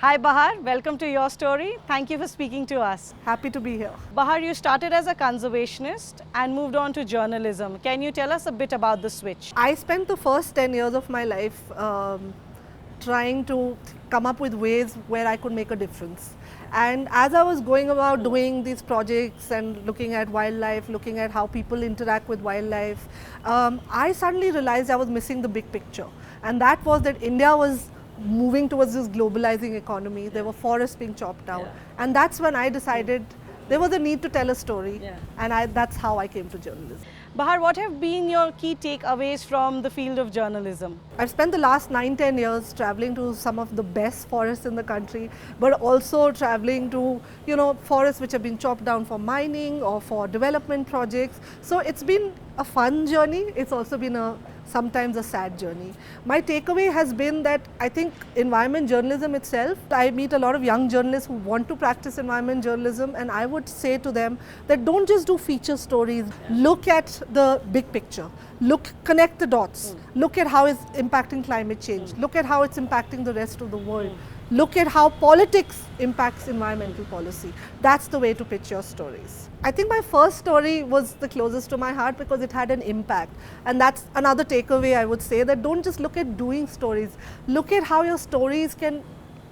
Hi Bahar, welcome to Your Story. Thank you for speaking to us. Happy to be here. Bahar, you started as a conservationist and moved on to journalism. Can you tell us a bit about the switch? I spent the first 10 years of my life trying to come up with ways where I could make a difference. And as I was going about doing these projects and looking at wildlife, looking at how people interact with wildlife, I suddenly realized I was missing the big picture. And that was that India was moving towards this globalizing economy. There were forests being chopped down. And that's when I decided there was a need to tell a story. And that's how I came to journalism. Bahar, what have been your key takeaways from the field of journalism? I've spent the last 9-10 years traveling to some of the best forests in the country, but also traveling to, forests which have been chopped down for mining or for development projects. So it's been a fun journey. It's also been sometimes a sad journey. My takeaway has been that I think environment journalism itself, I meet a lot of young journalists who want to practice environment journalism, and I would say to them that don't just do feature stories, look at the big picture, connect the dots, look at how it's impacting climate change, look at how it's impacting the rest of the world. Look at how politics impacts environmental policy. That's the way to pitch your stories. I think my first story was the closest to my heart because it had an impact. And that's another takeaway I would say, that don't just look at doing stories. Look at how your stories can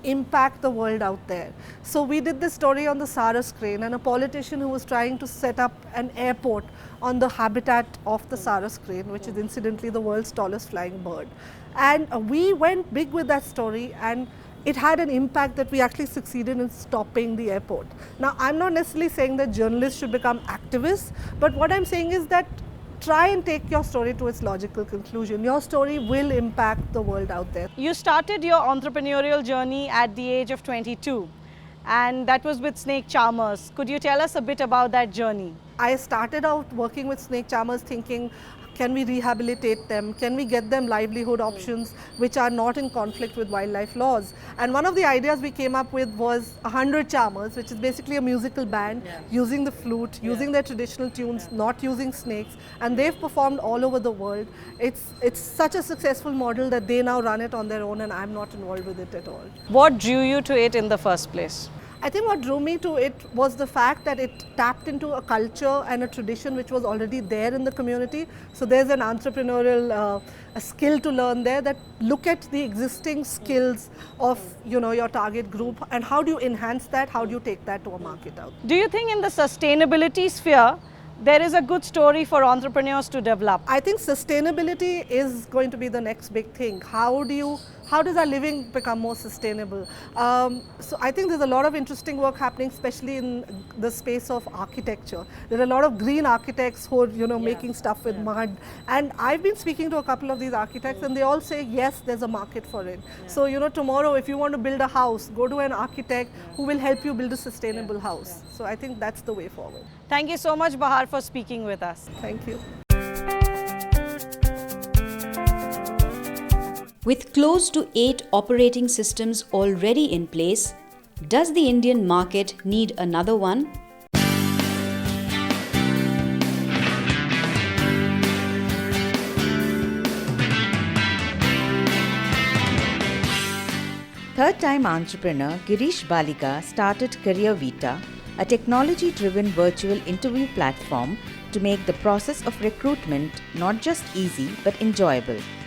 impact the world out there. So we did this story on the Saras crane, and a politician who was trying to set up an airport on the habitat of the Saras crane, which is incidentally the world's tallest flying bird. And we went big with that story, and it had an impact that we actually succeeded in stopping the airport. Now, I'm not necessarily saying that journalists should become activists, but what I'm saying is that try and take your story to its logical conclusion. Your story will impact the world out there. You started your entrepreneurial journey at the age of 22, and that was with snake charmers. Could you tell us a bit about that journey? I started out working with snake charmers thinking, can we rehabilitate them? Can we get them livelihood options which are not in conflict with wildlife laws? And one of the ideas we came up with was 100 charmers, which is basically a musical band using the flute, using their traditional tunes, not using snakes, and they've performed all over the world. It's such a successful model that they now run it on their own, and I'm not involved with it at all. What drew you to it in the first place? I think what drew me to it was the fact that it tapped into a culture and a tradition which was already there in the community. So there's an entrepreneurial a skill to learn there, that look at the existing skills of your target group and how do you enhance that, how do you take that to a market out. Do you think in the sustainability sphere there is a good story for entrepreneurs to develop? I think sustainability is going to be the next big thing. How does our living become more sustainable? So I think there's a lot of interesting work happening, especially in the space of architecture. There are a lot of green architects who are making stuff with mud. And I've been speaking to a couple of these architects, and they all say, yes, there's a market for it. So tomorrow if you want to build a house, go to an architect who will help you build a sustainable house. So I think that's the way forward. Thank you so much, Bahar, for speaking with us. Thank you. With close to 8 operating systems already in place, does the Indian market need another one? Third-time entrepreneur Girish Balika started Career Vita, a technology-driven virtual interview platform to make the process of recruitment not just easy but enjoyable.